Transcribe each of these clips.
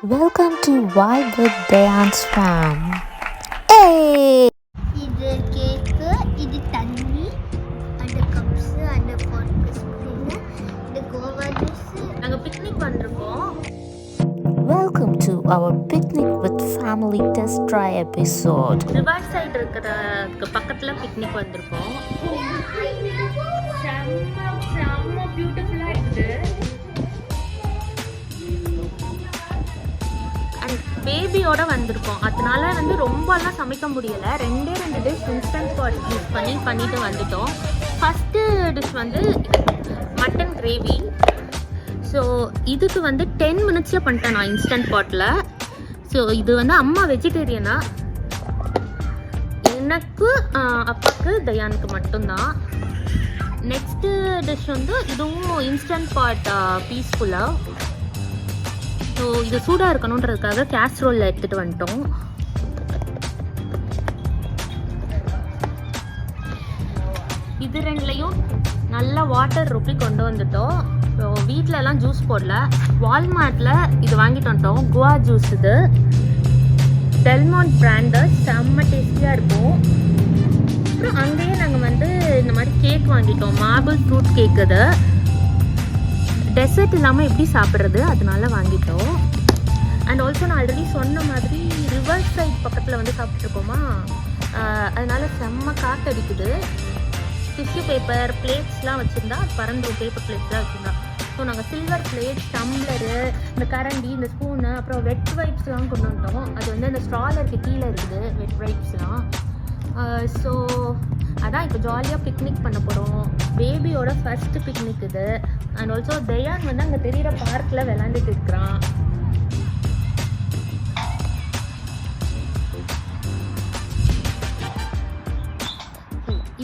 Welcome to Vibe with Dayan's Fam. Hey! இது கேக்கு, இது தண்ணி, அந்த கப்ஸ், அந்த ஃபார்க் ஸ்பூன், இந்த கோவா ஜூஸ். நாங்கள் பிக்னிக் வந்திருக்கோம். Welcome to our Picnic with Family Test Try episode. riverside இருக்கிறதுக்கு பக்கத்தில் பிக்னிக் வந்திருக்கோம். செம்ம பியூட்டிஃபுல்லாக இருக்குது. பேபியோட வந்திருக்கோம், அதனால ரொம்பலாம் சமைக்க முடியலை. ரெண்டு டிஷ் இன்ஸ்டன்ட் பாட் யூஸ் பண்ணிட்டு வந்துட்டோம். First dish mutton gravy. So இதுக்கு 10 மினிட்ஸில் பண்ணிட்டேன் நான் இன்ஸ்டன்ட் பாட்டில். ஸோ இது அம்மா வெஜிடேரியனா, எனக்கு அப்பாவுக்கு தயானுக்கு மட்டும்தான். நெக்ஸ்ட்டு டிஷ் இதுவும் இன்ஸ்டன்ட் பாட் பீஸ்ஃபுல்லாக. ஸோ இது சூடாக இருக்கணுன்றதுக்காக கேஸ்ரோலில் எடுத்துகிட்டு வந்துட்டோம். இது ரெண்டுலையும் நல்லா வாட்டர் ரொப்பி கொண்டு வந்துட்டோம். ஸோ வீட்டிலலாம் ஜூஸ் போடல, வால்மார்ட்டில் இது வாங்கிட்டு வந்துட்டோம். குவா ஜூஸ் இது டெல்மாண்ட் பிராண்டு, செம்ம டேஸ்டியாக இருக்கும். அப்புறம் அங்கேயே நாங்கள் இந்த மாதிரி கேக் வாங்கிட்டோம், மார்பிள் ஃப்ரூட் கேக். இது டெசர்ட் இல்லாமல் எப்படி சாப்பிட்றது, அதனால வாங்கிட்டோம். அண்ட் ஆல்சோ நான் ஆல்ரெடி சொன்ன மாதிரி ரிவர் சைட் பக்கத்தில் சாப்பிட்ருக்கோமா, அதனால செம்ம காற்றடிக்குது. டிஷ்யூ பேப்பர் பிளேட்ஸ்லாம் வச்சுருந்தா பறந்துடும், பேப்பர் பிளேட்ஸ்லாம் வச்சுருந்தா. ஸோ நாங்கள் சில்வர் பிளேட், டம்ளரு, இந்த கரண்டி, இந்த ஸ்பூனு, அப்புறம் வெட் வைப்ஸ்லாம் கொண்டு வந்துட்டோம். அது அந்த ஸ்ட்ராலருக்கு கீழே இருக்குது வெட் வைப்ஸ்லாம். ஸோ அதான் இப்போ ஜாலியாக பிக்னிக் பண்ண போகிறோம். பேபியோட ஃபஸ்ட்டு பிக்னிக் இது. அண்ட் ஆல்சோ தயான் அங்கே தெரிகிற பார்க்கில் விளாண்டுட்டு இருக்கிறான்.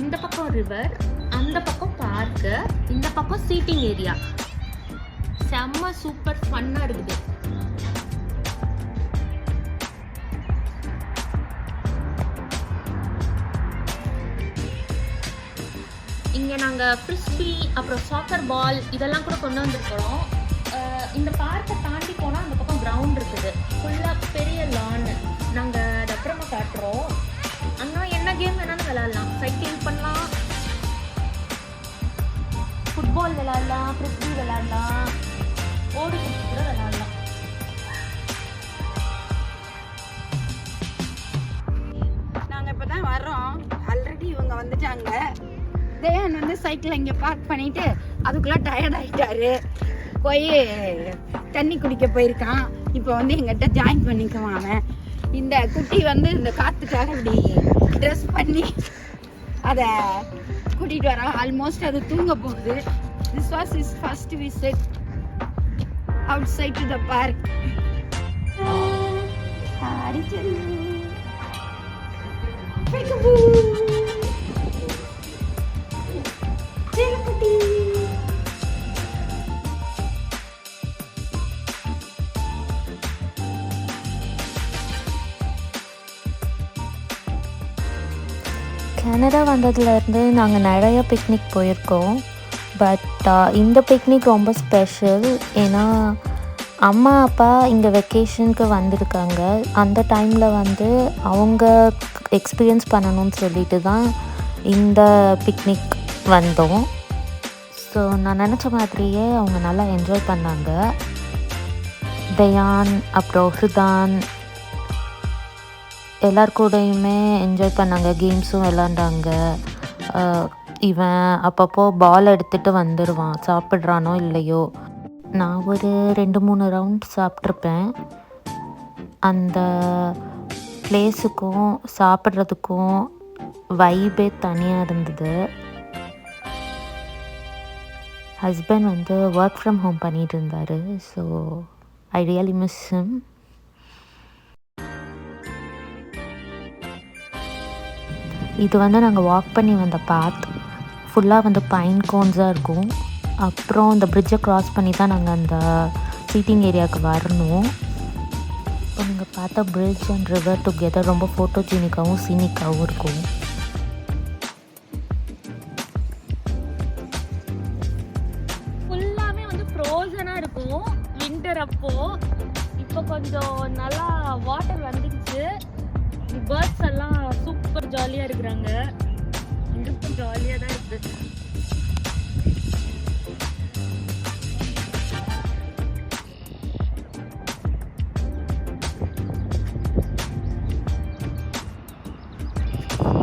இந்த பக்கம் ரிவர், அந்த பக்கம் பார்க்கு, இந்த பக்கம் சீட்டிங் ஏரியா. செம்ம சூப்பர் ஃபன்னாக இருக்குது. இங்கே நாங்கள் ஃப்ரிஸ்பி, அப்புறம் சாக்கர் பால் இதெல்லாம் கூட கொண்டு வந்துருக்கிறோம். இந்த பார்க்கை தாண்டி போனால் அந்த பக்கம் கிரவுண்ட் இருக்குது, ஃபுல்லாக பெரிய லான். நாங்கள் அது அப்புறமா காட்டுறோம். அங்கே என்ன கேம் வேணாலும் விளாட்லாம், சைக்கிளிங் பண்ணலாம், ஃபுட்பால் விளாட்லாம், ஃப்ரிஸ்பி விளாட்லாம், ஓடி குச்சி கூட விளாட்லாம். நாங்கள் இப்போ தான் வரோம், ஆல்ரெடி இவங்க வந்துட்டாங்க. தேவன் சைக்கிளை இங்கே பார்க் பண்ணிட்டு அதுக்குள்ளே டயர்ட் ஆகிட்டாரு, போய் தண்ணி குடிக்க போயிருக்கான். இப்போ எங்கிட்ட ஜாயின் பண்ணிக்குவான் அவன். இந்த குட்டி இந்த காற்றுக்காக இப்படி ட்ரெஸ் பண்ணி அதை கூட்டிகிட்டு வரான். ஆல்மோஸ்ட் அது தூங்க போகுது. This was is first visit outside to the park. Canada வந்ததுலேருந்து நாங்கள் நிறைய பிக்னிக் போயிருக்கோம். பட் இந்த பிக்னிக் ரொம்ப ஸ்பெஷல். ஏன்னா அம்மா அப்பா இங்கே வெக்கேஷனுக்கு வந்திருக்காங்க. அந்த டைமில் அவங்க எக்ஸ்பீரியன்ஸ் பண்ணணும்னு சொல்லிட்டு தான் இந்த பிக்னிக் வந்தோம். ஸோ நான் நினச்ச மாதிரியே அவங்க நல்லா என்ஜாய் பண்ணாங்க. தயான், அப்புறம் ஹிருதான் எல்லார் கூடயுமே என்ஜாய் பண்ணாங்க, கேம்ஸும் விளாண்டாங்க. இவன் அப்பப்போ பால் எடுத்துகிட்டு வந்துடுவான், சாப்பிட்றானோ இல்லையோ. நான் ஒரு 2-3 ரவுண்ட் சாப்பிட்ருப்பேன். அந்த பிளேஸுக்கும் சாப்பிட்றதுக்கும் வைபே தனியாக இருந்தது. ஹஸ்பண்ட் ஒர்க் ஃப்ரம் ஹோம் பண்ணிட்டு இருந்தார். So I really miss him. இது நாங்கள் வாக் பண்ணி வந்த பாத் ஃபுல்லாக பைன் கோன்ஸாக இருக்கும். அப்புறம் இந்த பிரிட்ஜை க்ராஸ் பண்ணி தான் நாங்கள் அந்த சீட்டிங் ஏரியாவுக்கு வரணும். இப்போ நீங்கள் பார்த்தா பிரிட்ஜ் அண்ட் ரிவர் டுகெதர் ரொம்ப ஃபோட்டோஜெனிக்காகவும் சீனிக்காகவும் இருக்கும். ஃபுல்லாமே ஃப்ரோசனாக இருக்கும் வின்டர் அப்போ. இப்போ கொஞ்சம் நல்லா வாட்டர் வந்துடுச்சு. பேர்ட்ஸ் எல்லாம் சூப்பர் ஜாலியாக இருக்கிறாங்க. இதுக்கும் ஜாலியாக தான் இருக்குது.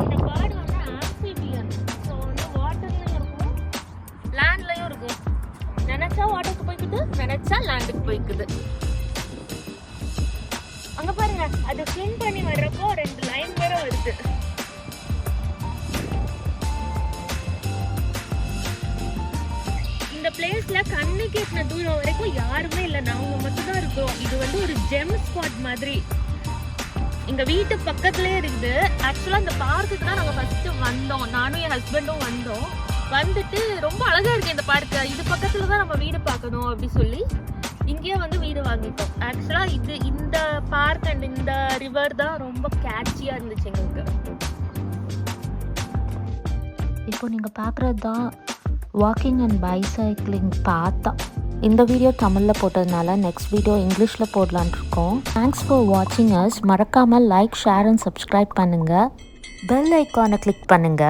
இந்த பேர்டு வந்து ஆம்ஃபிபியன். ஸோ வந்து வாட்டர்லையும் இருக்கும், லேண்ட்லையும் இருக்கும். நினைச்சா வாட்டருக்கு போய்க்குது, நினைச்சா லேண்டுக்கு போய்க்குது. அங்க பாருங்க, அது ஸ்விம் பண்ணி வர்றப்போ 2 லைன் வேற வருது. இந்த பிளேஸ்ல கண்ணு கேட்டின தூரம் வரைக்கும் யாருமே இல்லை, நாங்க மட்டும் தான் இருக்கோம். இது வந்து ஒரு ஜெம் ஸ்பாட் மாதிரி எங்க வீட்டு பக்கத்துலயே இருக்குது. ஆக்சுவலா இந்த பார்க்குக்கு தான் நாங்க ஃபர்ஸ்ட் வந்தோம். நானும் என் ஹஸ்பண்டும் வந்தோம். வந்துட்டு ரொம்ப அழகா இருக்கு இந்த பார்க்கு, இது பக்கத்துல தான் நம்ம வீடு பார்க்கணும் அப்படி சொல்லி இங்கேயே வந்து வீடு வாங்கிட்டோம். ஆக்சுவலா இந்த பார்க் அண்ட் இந்த ரிவர் தான் ரொம்ப கேட்சியா இருந்துச்சு எங்களுக்கு. இப்போ நீங்கள் பார்க்குறது தான் வாக்கிங் அண்ட் பைசைக்கிளிங் பார்த்தா. இந்த வீடியோ தமிழில் போட்டதுனால நெக்ஸ்ட் வீடியோ இங்கிலீஷில் போடலான் இருக்கோம். தேங்க்ஸ் ஃபார் வாட்சிங் அஸ். மறக்காமல் லைக், ஷேர் அண்ட் சப்ஸ்கிரைப் பண்ணுங்கள். பெல் ஐக்கானை கிளிக் பண்ணுங்கள்.